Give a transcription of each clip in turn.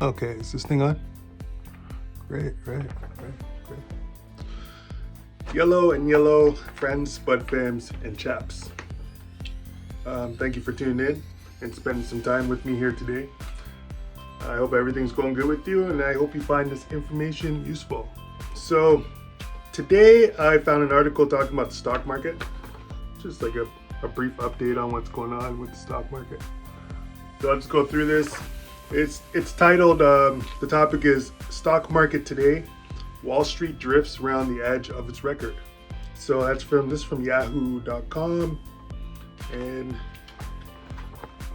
Okay, is this thing on? Great. Yellow and yellow, friends, bud fams, and chaps. Thank you for tuning in and spending some time with me here today. I hope everything's going good with you, and I hope you find this information useful. So, today I found an article talking about the stock market, just like a brief update on what's going on with the stock market. So I'll just go through this. It's titled, the topic is Stock Market Today, Wall Street Drifts Around the Edge of Its Record. So that's from yahoo.com and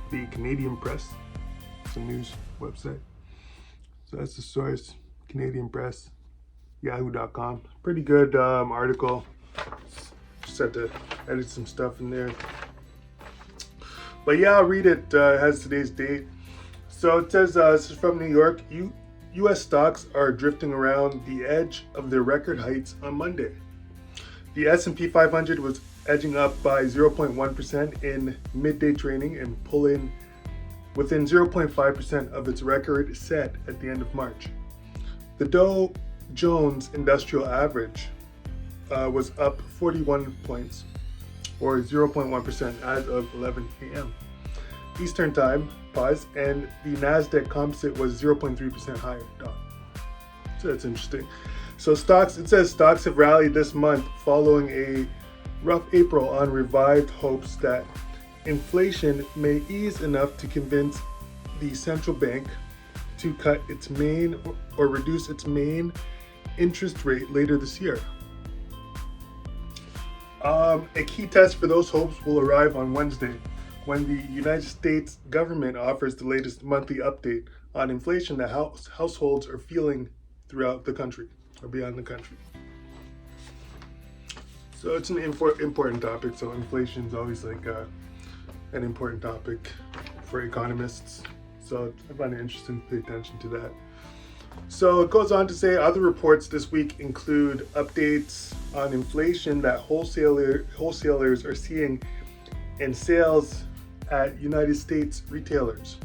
the Canadian Press. It's a news website. So that's the source, Canadian Press, yahoo.com. Pretty good article. Just had to edit some stuff in there. But yeah, I'll read it. It has today's date. So it says, this is from New York. U.S. stocks are drifting around the edge of their record heights on Monday. The S&P 500 was edging up by 0.1% in midday trading and pulling within 0.5% of its record set at the end of March. The Dow Jones Industrial Average was up 41 points, or 0.1% as of 11 a.m. Eastern Time, and the NASDAQ composite was 0.3% higher. So that's interesting. So it says stocks have rallied this month following a rough April on revived hopes that inflation may ease enough to convince the central bank to cut its main or reduce its main interest rate later this year. A key test for those hopes will arrive on Wednesday, when the United States government offers the latest monthly update on inflation that households are feeling throughout the country or beyond the country. So it's an important topic. So inflation is always like an important topic for economists. So I find it interesting to pay attention to that. So it goes on to say other reports this week include updates on inflation that wholesalers are seeing and sales at United States retailers.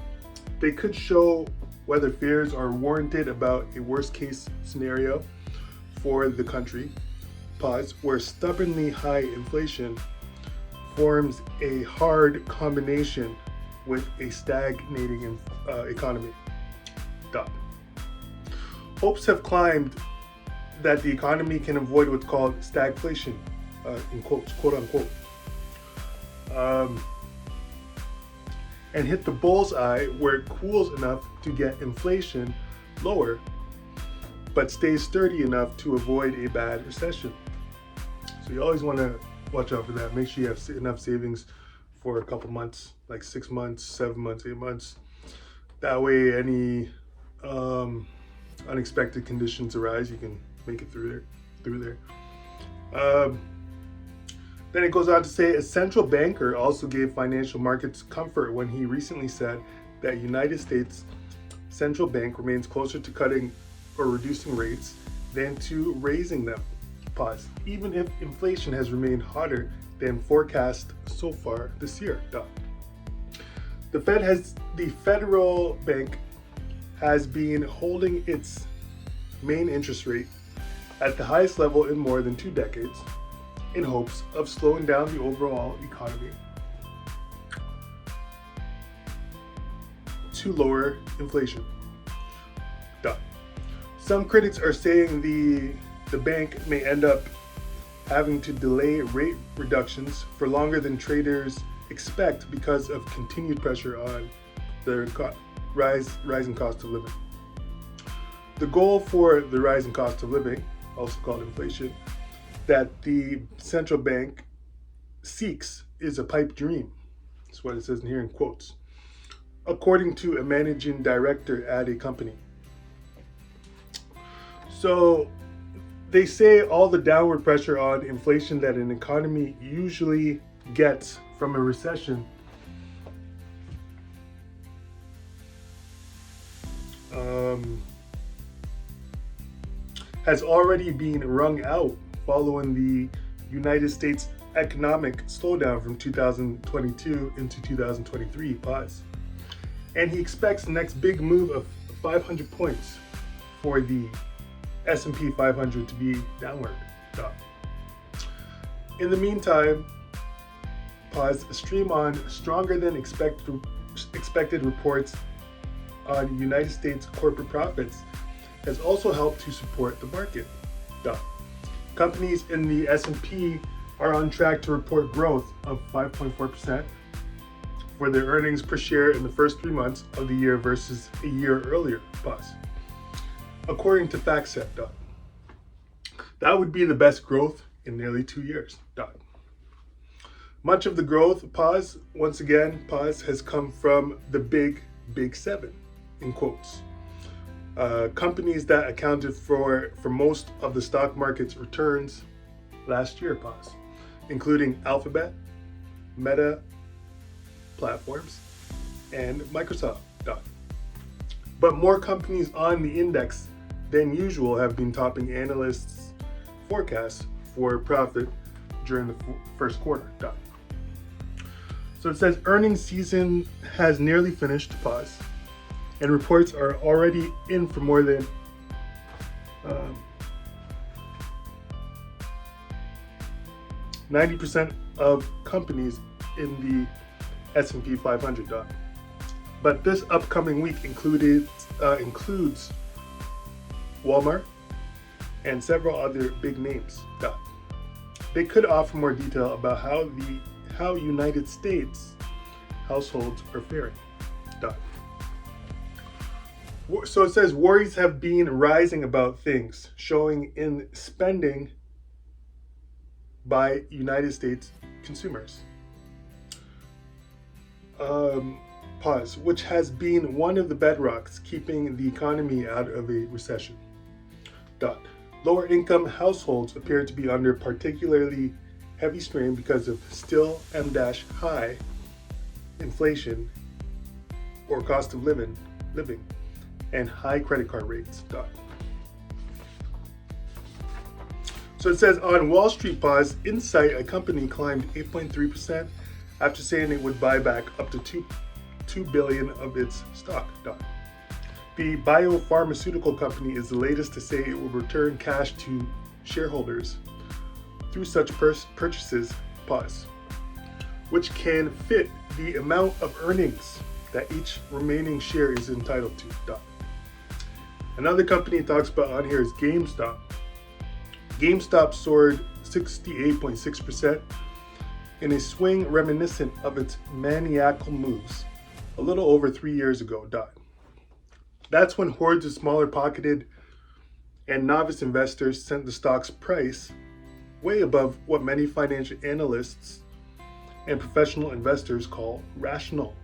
They could show whether fears are warranted about a worst case scenario for the country, where stubbornly high inflation forms a hard combination with a stagnating economy. Hopes have climbed that the economy can avoid what's called stagflation, in quotes, quote unquote, and hit the bullseye where it cools enough to get inflation lower, but stays sturdy enough to avoid a bad recession. So you always want to watch out for that. Make sure you have enough savings for a couple months, like 6 months, 7 months, 8 months. That way, any unexpected conditions arise, you can make it through there. Then it goes on to say a central banker also gave financial markets comfort when he recently said that United States central bank remains closer to cutting or reducing rates than to raising them. Even if inflation has remained hotter than forecast so far this year. The federal bank has been holding its main interest rate at the highest level in more than 2 decades in hopes of slowing down the overall economy to lower inflation. Some critics are saying the bank may end up having to delay rate reductions for longer than traders expect because of continued pressure on the rising cost of living. The goal for the rising cost of living, also called inflation, that the central bank seeks is a pipe dream. That's what it says in here in quotes, according to a managing director at a company. So they say all the downward pressure on inflation that an economy usually gets from a recession has already been wrung out following the United States economic slowdown from 2022 into 2023. And he expects the next big move of 500 points for the S&P 500 to be downward. In the meantime, pause, stream on stronger than expected reports on United States corporate profits has also helped to support the market. Companies in the S&P are on track to report growth of 5.4% for their earnings per share in the first 3 months of the year versus a year earlier. According to FactSet. That would be the best growth in nearly 2 years. Much of the growth, once again, has come from the big seven, in quotes. Companies that accounted for most of the stock market's returns last year, including Alphabet, Meta Platforms, and Microsoft. But more companies on the index than usual have been topping analysts' forecasts for profit during the first quarter. So it says earnings season has nearly finished, and reports are already in for more than 90% of companies in the S&P 500. But this upcoming week includes Walmart and several other big names. They could offer more detail about how United States households are faring. So it says worries have been rising about things showing in spending by United States consumers. Which has been one of the bedrocks keeping the economy out of a recession. Lower income households appear to be under particularly heavy strain because of still M-high inflation or cost of living and high credit card rates. So it says on Wall Street, Insight, a company, climbed 8.3% after saying it would buy back up to $2 billion of its stock. The biopharmaceutical company is the latest to say it will return cash to shareholders through such purchases, which can fit the amount of earnings that each remaining share is entitled to. Another company it talks about on here is GameStop. GameStop soared 68.6% in a swing reminiscent of its maniacal moves a little over 3 years ago. That's when hordes of smaller pocketed and novice investors sent the stock's price way above what many financial analysts and professional investors call rational.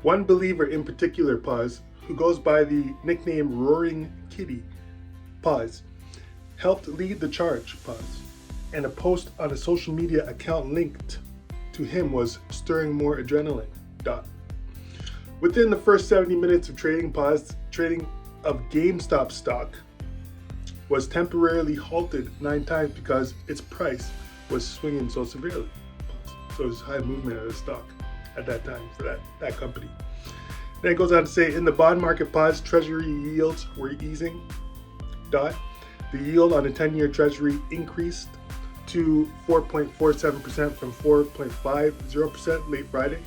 One believer in particular, who goes by the nickname Roaring Kitty, helped lead the charge, and a post on a social media account linked to him was stirring more adrenaline. Within the first 70 minutes of trading, trading of GameStop stock was temporarily halted 9 times because its price was swinging so severely. So it was high movement of the stock at that time for that company. Then it goes on to say, in the bond market, treasury yields were easing. The yield on a 10-year treasury increased to 4.47% from 4.50% late Friday.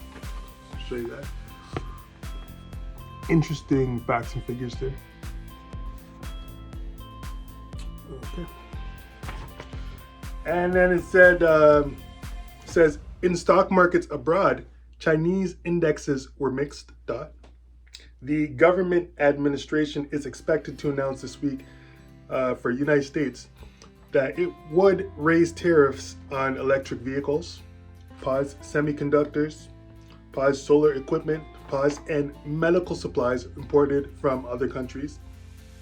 I'll show you that. Interesting facts and figures there. Okay. And then it says in stock markets abroad, Chinese indexes were mixed. The government administration is expected to announce this week for United States that it would raise tariffs on electric vehicles, semiconductors, solar equipment, and medical supplies imported from other countries,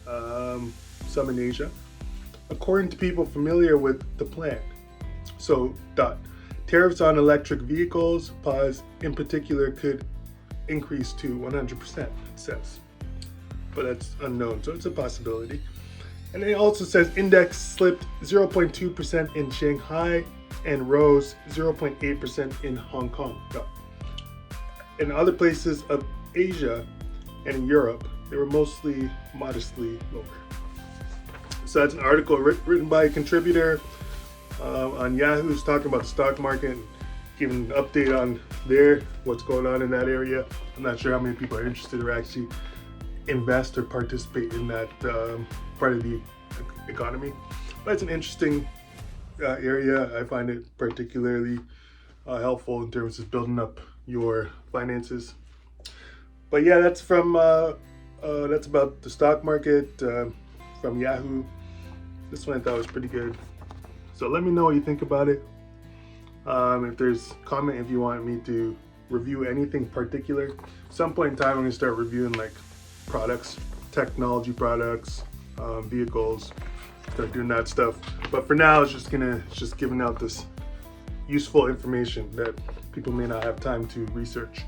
some in Asia, according to people familiar with the plan. So, tariffs on electric vehicles, in particular, could increase to 100%, it says. But that's unknown, so it's a possibility. And it also says index slipped 0.2% in Shanghai and rose 0.8% in Hong Kong. In other places of Asia, and in Europe, they were mostly modestly lower. So that's an article written by a contributor on Yahoo, who's talking about the stock market and giving an update on what's going on in that area. I'm not sure how many people are interested or actually invest or participate in that part of the economy. But it's an interesting area. I find it particularly helpful in terms of building up your finances. But yeah, that's that's about the stock market from Yahoo. This one I thought was pretty good. So let me know what you think about it. If there's comment, if you want me to review anything particular. At some point in time, I'm gonna start reviewing like products, technology products, vehicles, start doing that stuff. But for now, it's just giving out this useful information that people may not have time to research.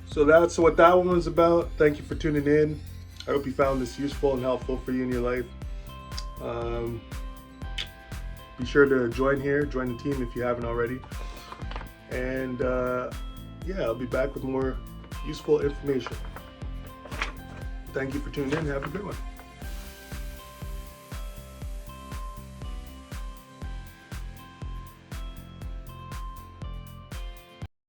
So that's what that one was about. Thank you for tuning in. I hope you found this useful and helpful for you in your life. Be sure to join the team if you haven't already. And yeah, I'll be back with more useful information. Thank you for tuning in. Have a good one.